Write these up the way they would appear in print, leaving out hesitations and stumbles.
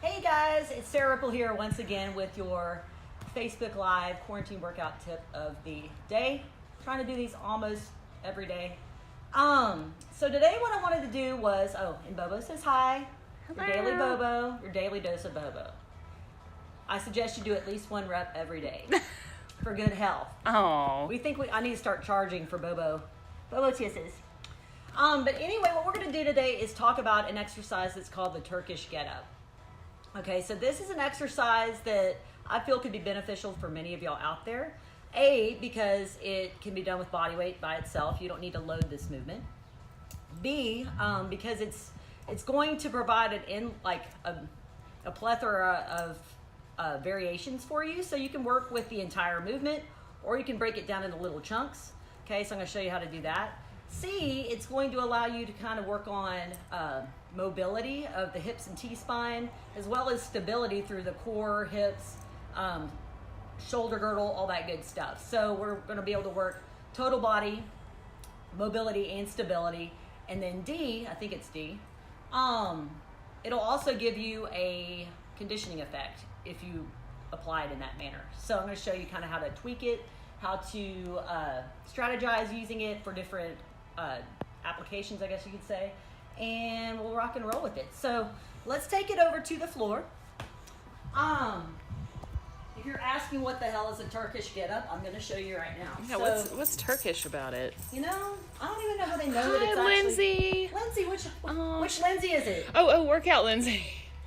Hey guys, it's Sarah Ripple here once again with your Facebook Live quarantine workout tip of the day. Trying to do these almost every day. So today what I wanted to do was, and Bobo says hi. Hello. Your daily Bobo, your daily dose of Bobo. I suggest you do at least 1 rep every day for good health. Oh. I need to start charging for Bobo tisses. But anyway, what we're going to do today is talk about an exercise that's called the Turkish get up. Okay, so this is an exercise that I feel could be beneficial for many of y'all out there. A, because it can be done with body weight by itself. You don't need to load this movement. B, because it's going to provide a plethora of variations for you. So you can work with the entire movement, or you can break it down into little chunks. Okay, so I'm going to show you how to do that. C, it's going to allow you to kind of work on mobility of the hips and T-spine, as well as stability through the core, hips, shoulder girdle, all that good stuff. So we're going to be able to work total body, mobility, and stability. And then D, I think it's D, it'll also give you a conditioning effect if you apply it in that manner. So I'm going to show you kind of how to tweak it, how to strategize using it for different applications, I guess you could say, and we'll rock and roll with it. So let's take it over to the floor. If you're asking what the hell is a Turkish get up, I'm going to show you right now. Yeah, so, what's Turkish about it? You know, I don't even know how they know that it's Lindsay. Lindsay, which Lindsay is it? Oh, workout Lindsay.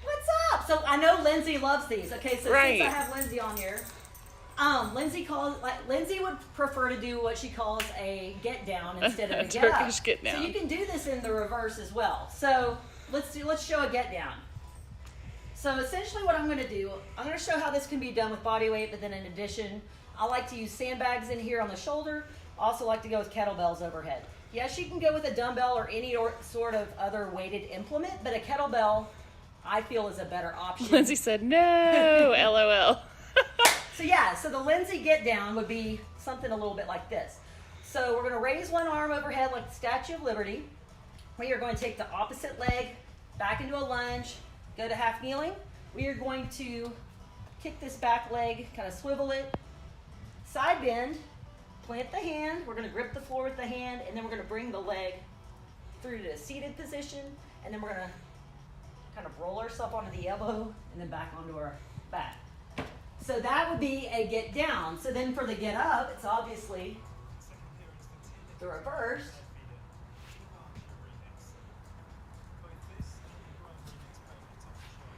What's up? So I know Lindsay loves these. Okay, so Right. since I have Lindsay on here, Lindsay would prefer to do what she calls a get down instead of a get up. Turkish get down. So you can do this in the reverse as well. So let's show a get down. So essentially what I'm going to do, I'm going to show how this can be done with body weight, but then in addition, I like to use sandbags in here on the shoulder. I also like to go with kettlebells overhead. Yes, you can go with a dumbbell or any sort of other weighted implement, but a kettlebell I feel is a better option. Lindsay said no. LOL. So the Lindsay get down would be something a little bit like this. So we're going to raise one arm overhead like the Statue of Liberty. We are going to take the opposite leg back into a lunge, go to half kneeling. We are going to kick this back leg, kind of swivel it, side bend, plant the hand. We're going to grip the floor with the hand, and then we're going to bring the leg through to a seated position, and then we're going to kind of roll ourselves onto the elbow and then back onto our back. So that would be a get down. So then for the get up, it's obviously the reverse.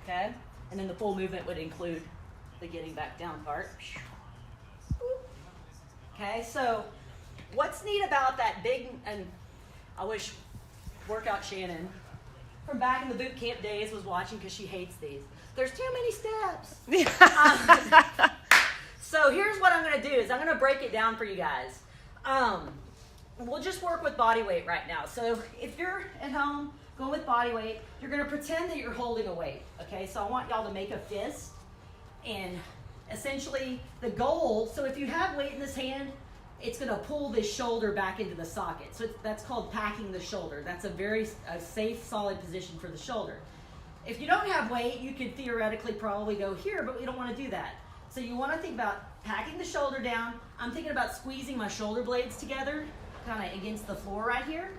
Okay, and then the full movement would include the getting back down part. Okay, so what's neat about that big, and I wish Workout Shannon from back in the boot camp days was watching because she hates these. There's too many steps. So here's what I'm going to do is I'm going to break it down for you guys. We'll just work with body weight right now. So if you're at home going with body weight, you're going to pretend that you're holding a weight. Okay, so I want y'all to make a fist. And essentially the goal, so if you have weight in this hand, it's going to pull this shoulder back into the socket. So that's called packing the shoulder. That's a very safe, solid position for the shoulder. If you don't have weight, you could theoretically probably go here, but we don't want to do that. So you want to think about packing the shoulder down. I'm thinking about squeezing my shoulder blades together, kind of against the floor right here.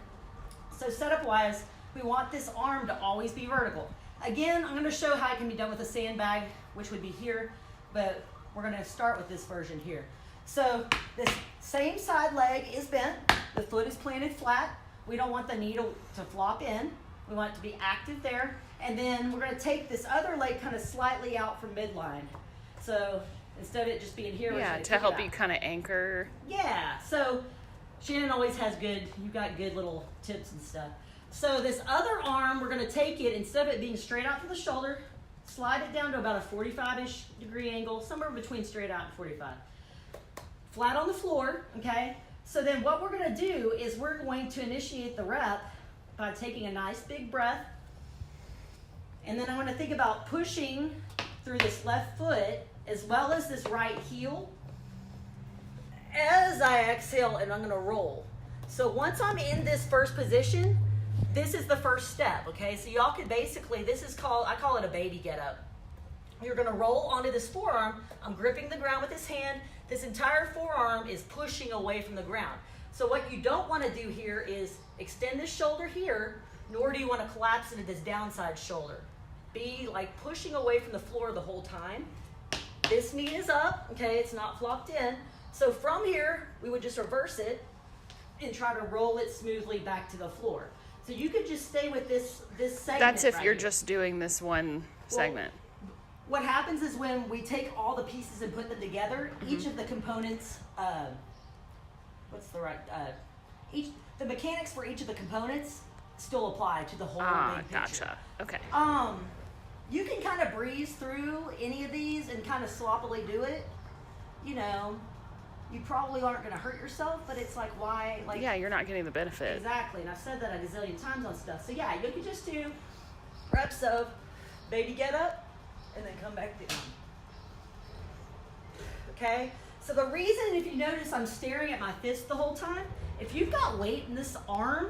So setup-wise, we want this arm to always be vertical. Again, I'm going to show how it can be done with a sandbag, which would be here, but we're going to start with this version here. So this same side leg is bent. The foot is planted flat. We don't want the knee to flop in. We want it to be active there. And then we're going to take this other leg kind of slightly out from midline. So instead of it just being here, Yeah, to help you kind of anchor. Yeah, so Shannon always has you've got good little tips and stuff. So this other arm, we're going to take it, instead of it being straight out to the shoulder, slide it down to about a 45-ish degree angle, somewhere between straight out and 45. Flat on the floor, okay? So then what we're going to do is we're going to initiate the rep by taking a nice big breath. And then I'm going to think about pushing through this left foot as well as this right heel as I exhale, and I'm going to roll. So once I'm in this first position, this is the first step, okay? So y'all could basically, I call it a baby get up. You're gonna roll onto this forearm. I'm gripping the ground with this hand. This entire forearm is pushing away from the ground. So what you don't wanna do here is extend this shoulder here, nor do you wanna collapse into this downside shoulder. Be like pushing away from the floor the whole time. This knee is up, okay? It's not flopped in. So from here, we would just reverse it and try to roll it smoothly back to the floor. So you could just stay with this segment. That's if right you're here. just doing this one segment. What happens is when we take all the pieces and put them together, each of the components, the mechanics for each of the components still apply to the whole big picture. Gotcha. Okay. You can kind of breeze through any of these and kind of sloppily do it. You know, you probably aren't going to hurt yourself, but it's like, why? Like, yeah, you're not getting the benefit. Exactly, and I've said that a gazillion times on stuff. So yeah, you can just do reps of baby get up and then come back down. Okay? So the reason, if you notice, I'm staring at my fist the whole time, if you've got weight in this arm,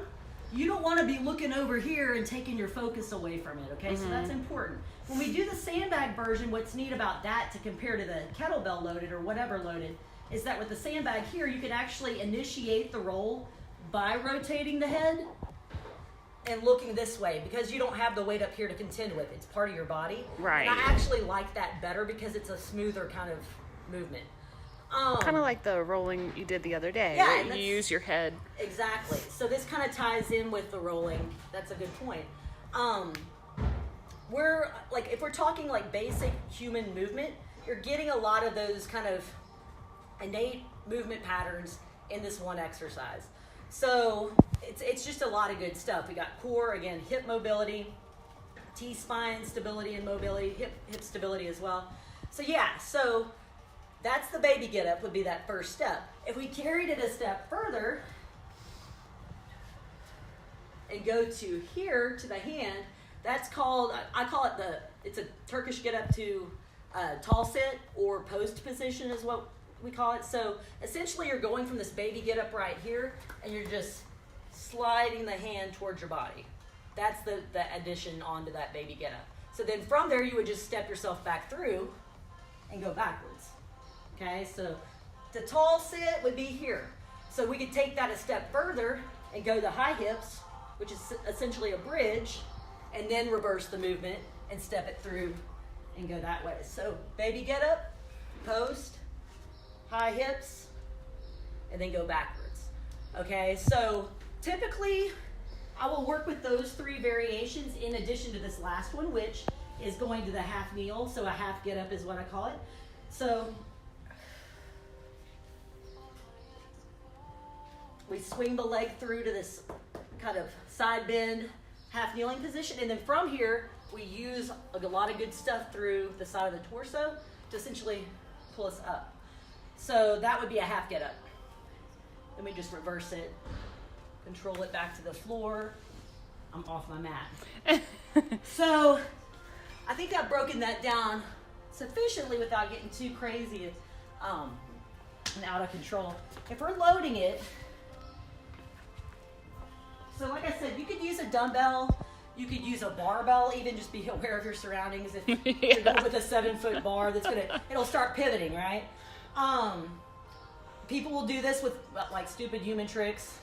you don't want to be looking over here and taking your focus away from it, okay? So that's important. When we do the sandbag version, what's neat about that to compare to the kettlebell loaded or whatever loaded is that with the sandbag here, you can actually initiate the roll by rotating the head and looking this way because you don't have the weight up here to contend with. It's part of your body. Right. And I actually like that better because it's a smoother kind of movement. Kind of like the rolling you did the other day. Yeah, where you use your head. Exactly. So this kind of ties in with the rolling. That's a good point. We're like, if we're talking like basic human movement, you're getting a lot of those kind of innate movement patterns in this one exercise. So it's just a lot of good stuff. We got core, again, hip mobility, T-spine stability and mobility, hip stability as well. So yeah, so that's the baby get up would be that first step. If we carried it a step further and go to here to the hand, that's called, I call it it's a Turkish get up to tall sit or post position is what we call it. So essentially you're going from this baby get up right here and you're just sliding the hand towards your body. That's the addition onto that baby get up. So then from there you would just step yourself back through and go backwards. Okay, so the tall sit would be here. So we could take that a step further and go to high hips, which is essentially a bridge, and then reverse the movement and step it through and go that way. So baby get up, post, high hips, and then go backwards. Okay, so typically I will work with those three variations in addition to this last one, which is going to the half kneel. So a half get up is what I call it. So we swing the leg through to this kind of side bend, half kneeling position. And then from here, we use a lot of good stuff through the side of the torso to essentially pull us up. So that would be a half get up. Then we just reverse it, control it back to the floor. I'm off my mat. So I think I've broken that down sufficiently without getting too crazy and out of control. If we're loading it, so like I said, you could use a dumbbell, you could use a barbell, even just be aware of your surroundings. If you're going with a 7-foot bar, it'll start pivoting, right? People will do this with like stupid human tricks,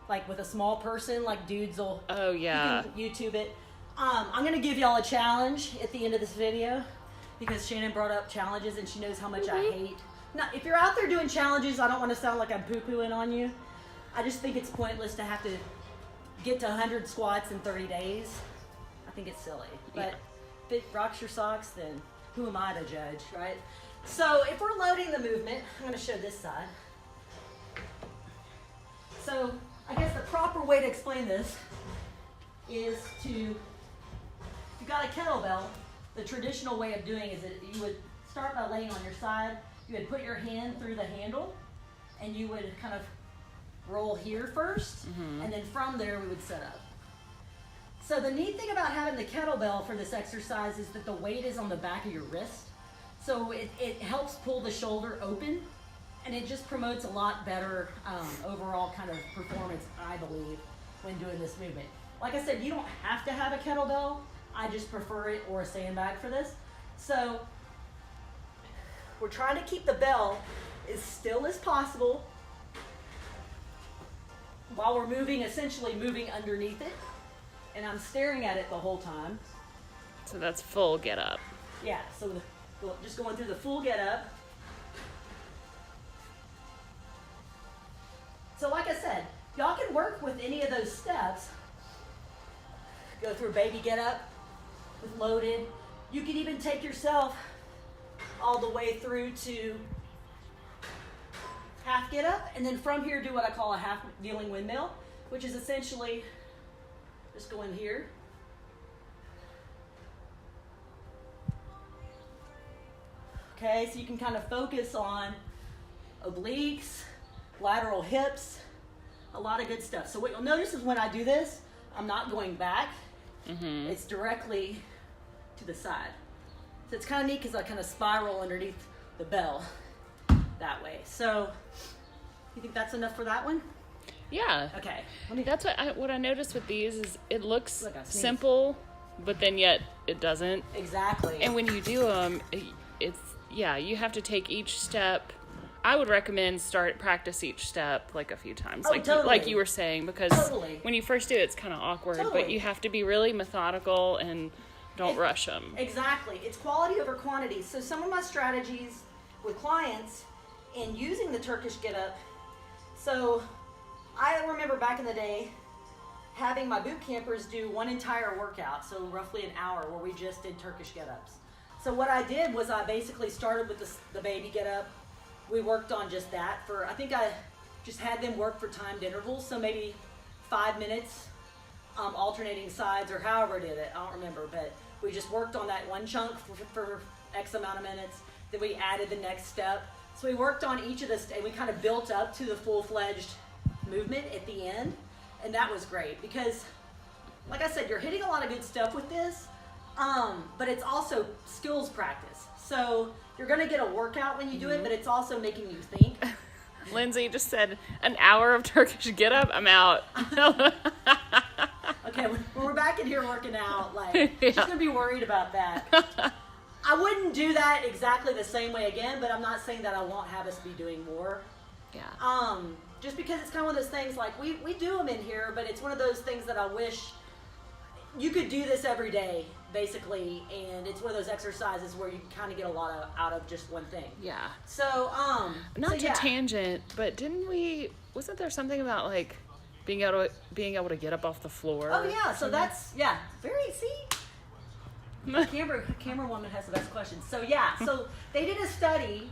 like with a small person, like dudes will. Oh yeah. You can YouTube it. I'm gonna give y'all a challenge at the end of this video because Shannon brought up challenges and she knows how much I hate. Now, if you're out there doing challenges, I don't want to sound like I'm poo-pooing on you. I just think it's pointless to have to get to 100 squats in 30 days. I think it's silly. But if it rocks your socks, then who am I to judge, right? So if we're loading the movement, I'm going to show this side. So I guess the proper way to explain this is if you've got a kettlebell, the traditional way of doing is that you would start by laying on your side, you would put your hand through the handle, and you would kind of roll here first, and then from there we would set up. So the neat thing about having the kettlebell for this exercise is that the weight is on the back of your wrist. So it helps pull the shoulder open, and it just promotes a lot better overall kind of performance, I believe, when doing this movement. Like I said, you don't have to have a kettlebell. I just prefer it or a sandbag for this. So we're trying to keep the bell as still as possible while we're essentially moving underneath it. And I'm staring at it the whole time. So that's full get up. Yeah, so just going through the full get up. So like I said, y'all can work with any of those steps. Go through a baby get up with loaded. You can even take yourself all the way through to half get up, and then from here do what I call a half kneeling windmill, which is essentially just go in here. Okay, so you can kind of focus on obliques, lateral hips, a lot of good stuff. So what you'll notice is when I do this, I'm not going back. Mm-hmm. It's directly to the side. So it's kind of neat because I kind of spiral underneath the bell that way. So you think that's enough for that one? Yeah. Okay. That's what I noticed with these is it looks Look, I sneezed. simple, but then yet it doesn't. Exactly. And when you do them, you have to take each step. I would recommend practice each step like a few times, Totally. like you were saying, because Totally. when you first do it, it's kind of awkward. Totally. But you have to be really methodical and don't rush them. Exactly. It's quality over quantity. So some of my strategies with clients in using the Turkish get up. So I remember back in the day having my boot campers do one entire workout, so roughly an hour, where we just did Turkish get ups. So what I did was I basically started with the baby get up. We worked on just that I think I just had them work for timed intervals, so maybe 5 minutes, alternating sides, or however I did it. I don't remember, but we just worked on that one chunk for X amount of minutes. Then we added the next step. So we worked on each of this, and we kind of built up to the full-fledged movement at the end, and that was great because, like I said, you're hitting a lot of good stuff with this, but it's also skills practice. So you're going to get a workout when you do it, but it's also making you think. Lindsay just said an hour of Turkish get up. I'm out. Okay, when we're back in here working out, she's going to be worried about that. I wouldn't do that exactly the same way again, but I'm not saying that I won't have us be doing more. Yeah. Just because it's kind of one of those things, like we do them in here, but it's one of those things that I wish you could do this every day, basically, and it's one of those exercises where you kind of get a lot out of just one thing. Yeah. So, not to tangent, but wasn't there something about like being able to get up off the floor? Oh yeah, so that's camera woman has the best questions. So yeah, so they did a study.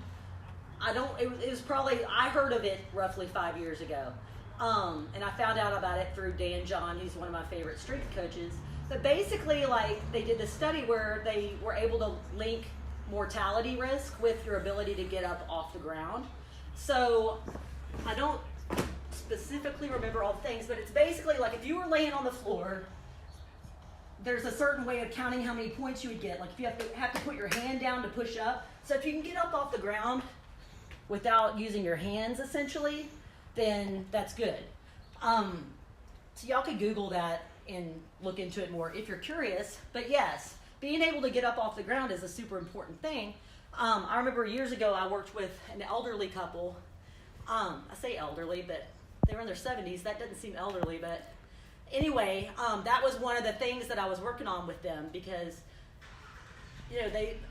It was probably, I heard of it roughly 5 years ago. And I found out about it through Dan John, who's one of my favorite strength coaches. But basically, they did this study where they were able to link mortality risk with your ability to get up off the ground. So I don't specifically remember all the things, but it's basically like if you were laying on the floor, there's a certain way of counting how many points you would get. Like if you have to put your hand down to push up. So if you can get up off the ground without using your hands, essentially, then that's good. So y'all could Google that and look into it more if you're curious. But yes, being able to get up off the ground is a super important thing. I remember years ago I worked with an elderly couple. I say elderly, but they were in their 70s. That doesn't seem elderly, but anyway, that was one of the things that I was working on with them because,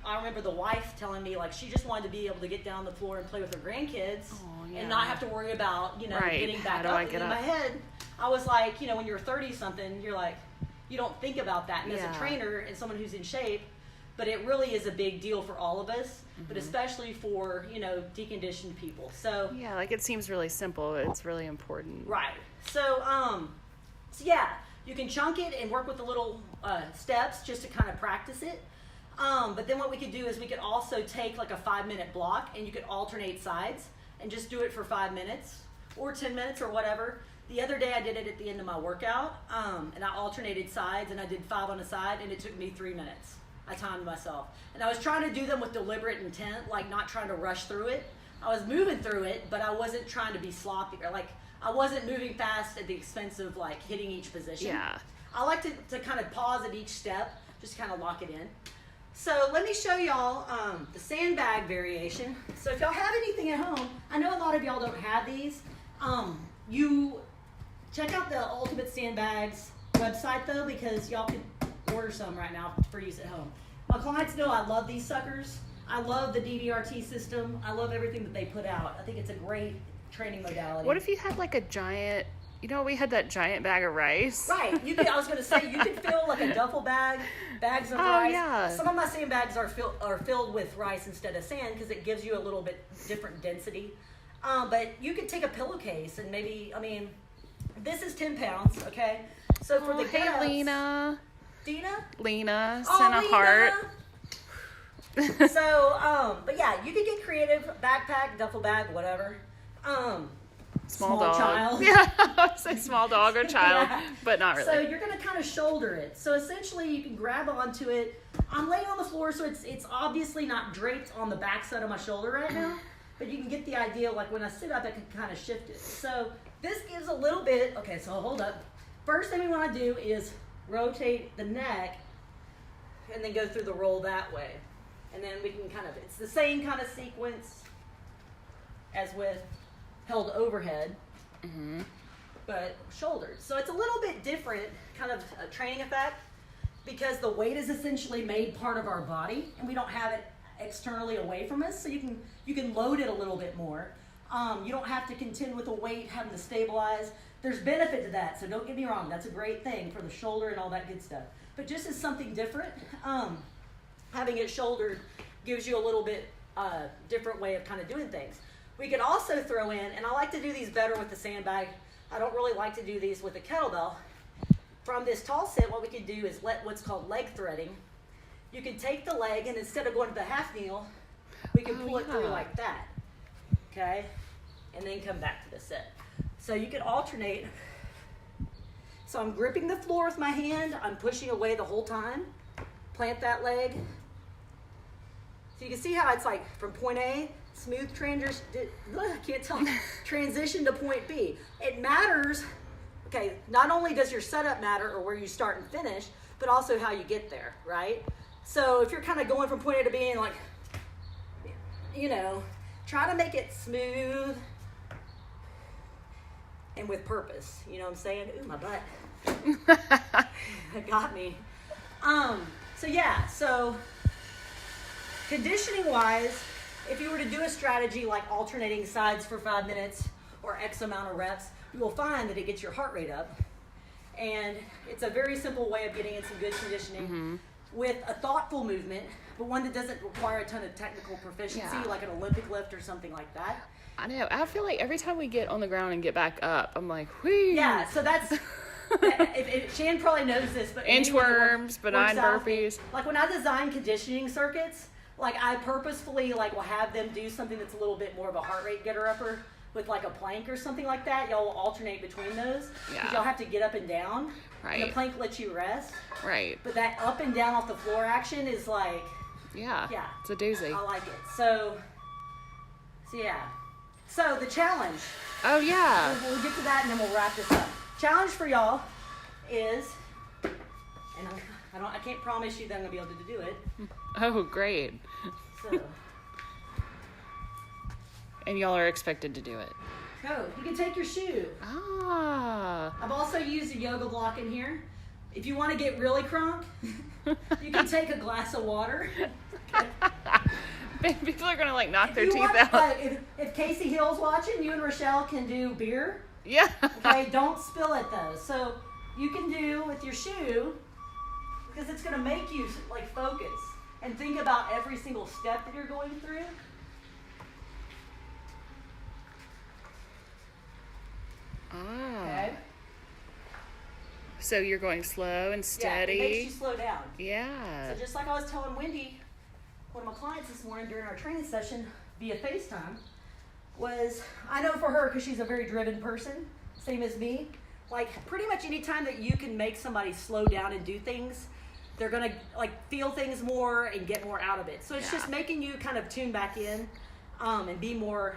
I remember the wife telling me she just wanted to be able to get down on the floor and play with her grandkids and not have to worry about, getting back up. And in my head, I was like, when you're 30 something, you're like, you don't think about that. And as a trainer and someone who's in shape, but it really is a big deal for all of us, but especially for, deconditioned people. So yeah, it seems really simple. It's really important. Right. So yeah, you can chunk it and work with the little steps just to kind of practice it. But then what we could do is we could also take a 5-minute block and you could alternate sides and just do it for 5 minutes or 10 minutes or whatever. The other day I did it at the end of my workout, and I alternated sides and I did 5 on a side and it took me 3 minutes. I timed myself. And I was trying to do them with deliberate intent, not trying to rush through it. I was moving through it, but I wasn't trying to be sloppy or I wasn't moving fast at the expense of hitting each position. Yeah. I like to kind of pause at each step, just kind of lock it in. So let me show y'all the sandbag variation. So if y'all have anything at home, I know a lot of y'all don't have these. You check out the Ultimate Sandbags website though, because y'all can order some right now for use at home. My clients know I love these suckers. I love the DDRT system. I love everything that they put out. I think it's a great training modality. What if you had like a giant, we had that giant bag of rice? Right. I was going to say, you could fill like a duffel bags of rice. Yeah. Some of my sandbags are filled with rice instead of sand because it gives you a little bit different density. But you could take a pillowcase and maybe, this is 10 pounds, okay? So for the hey, get-ups, Lena. Dina? Lena sent a heart. So, but yeah, you could get creative, backpack, duffel bag, whatever. Small dog. Child. Yeah, I would say small dog or child, Yeah. but not really. So you're going to kind of shoulder it. So essentially you can grab onto it. I'm laying on the floor, so it's obviously not draped on the back side of my shoulder right now, but you can get the idea, like when I sit up, I can kind of shift it. So this gives a little bit, okay, so hold up. First thing we want to do is rotate the neck and then go through the roll that way. And then we can it's the same kind of sequence as with held overhead, but shouldered. So it's a little bit different kind of a training effect because the weight is essentially made part of our body and we don't have it externally away from us. So you can load it a little bit more. You don't have to contend with the weight, having to stabilize. There's benefit to that, so don't get me wrong. That's a great thing for the shoulder and all that good stuff. But just as something different, having it shouldered gives you a little bit different way of kind of doing things. We could also throw in, and I like to do these better with the sandbag. I don't really like to do these with the kettlebell. From this tall sit, what we could do is let what's called leg threading. You can take the leg, and instead of going to the half kneel, we can pull it through like that, okay? And then come back to the sit. So you can alternate. So I'm gripping the floor with my hand. I'm pushing away the whole time. Plant that leg. So you can see how it's like from point A, smooth transition, I can't tell, transition to point B. It matters, okay, not only does your setup matter or where you start and finish, but also how you get there, right? So if you're kind of going from point A to B and like, try to make it smooth and with purpose, you know what I'm saying? Ooh, my butt. That got me. So conditioning wise, if you were to do a strategy like alternating sides for 5 minutes or X amount of reps, you will find that it gets your heart rate up. And it's a very simple way of getting in some good conditioning with a thoughtful movement, but one that doesn't require a ton of technical proficiency, like an Olympic lift or something like that. I know. I feel like every time we get on the ground and get back up, I'm like, whee. Yeah, so that's... Shan probably knows this, but inchworms, benign burpees. Like when I design conditioning circuits, like I purposefully will have them do something that's a little bit more of a heart rate getter upper with like a plank or something like that. Y'all will alternate between those. Yeah. Y'all have to get up and down. Right. And the plank lets you rest. Right. But that up and down off the floor action is like, yeah, it's a doozy. I like it. So yeah. So the challenge. Oh yeah. We'll get to that and then we'll wrap this up. Challenge for y'all is, and I can't promise you that I'm gonna be able to do it. Oh, great. So, and y'all are expected to do it. so you can take your shoe. I've also used a yoga block in here. If you want to get really crunk, you can take a glass of water. People are gonna knock their teeth out. If Casey Hill's watching, you and Rochelle can do beer. Yeah. Okay, don't spill it though. So you can do with your shoe, because it's going to make you focus and think about every single step that you're going through. Okay. So you're going slow and steady. Yeah, it makes you slow down. Yeah. So just like I was telling Wendy, one of my clients this morning during our training session via FaceTime, was I know for her, because she's a very driven person, same as me, pretty much any time that you can make somebody slow down and do things, they're gonna feel things more and get more out of it. So it's just making you kind of tune back in and be more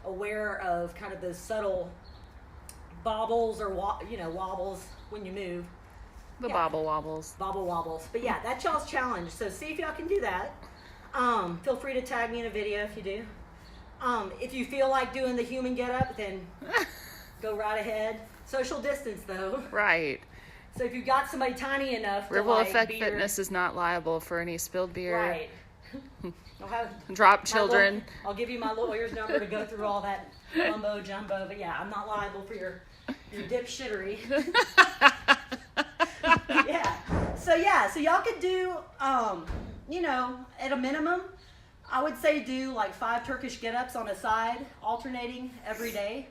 aware of kind of those subtle bobbles or wobbles when you move. The bobble wobbles. Bobble wobbles. But yeah, that's y'all's challenge. So see if y'all can do that. Feel free to tag me in a video if you do. If you feel like doing the human get up, then go right ahead. Social distance though. Right. So if you've got somebody tiny enough to Ripple like Effect be Fitness is not liable for any spilled beer. Right. I'll have Drop children. I'll give you my lawyer's number to go through all that mumbo jumbo. But yeah, I'm not liable for your dipshittery. So y'all could do, at a minimum, I would say do like 5 Turkish get-ups on a side, alternating every day,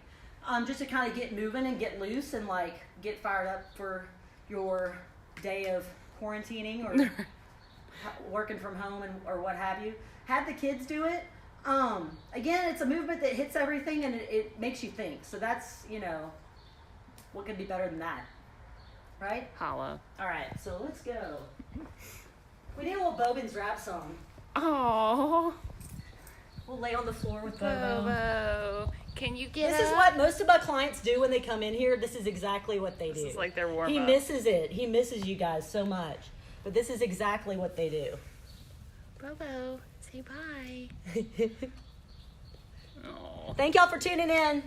just to kind of get moving and get loose and like get fired up for your day of quarantining or working from home or what have you. Have the kids do it. Again, it's a movement that hits everything and it makes you think. So that's, what could be better than that? Right? Holla. All right, so let's go. We need a little Bobin's rap song. Oh, We'll lay on the floor with Bobo. Bobo. Can you get This is what most of my clients do when they come in here. This is exactly what they do. This is like their warm-up. He misses it. He misses you guys so much. But this is exactly what they do. Bobo, say bye. Oh. Thank y'all for tuning in.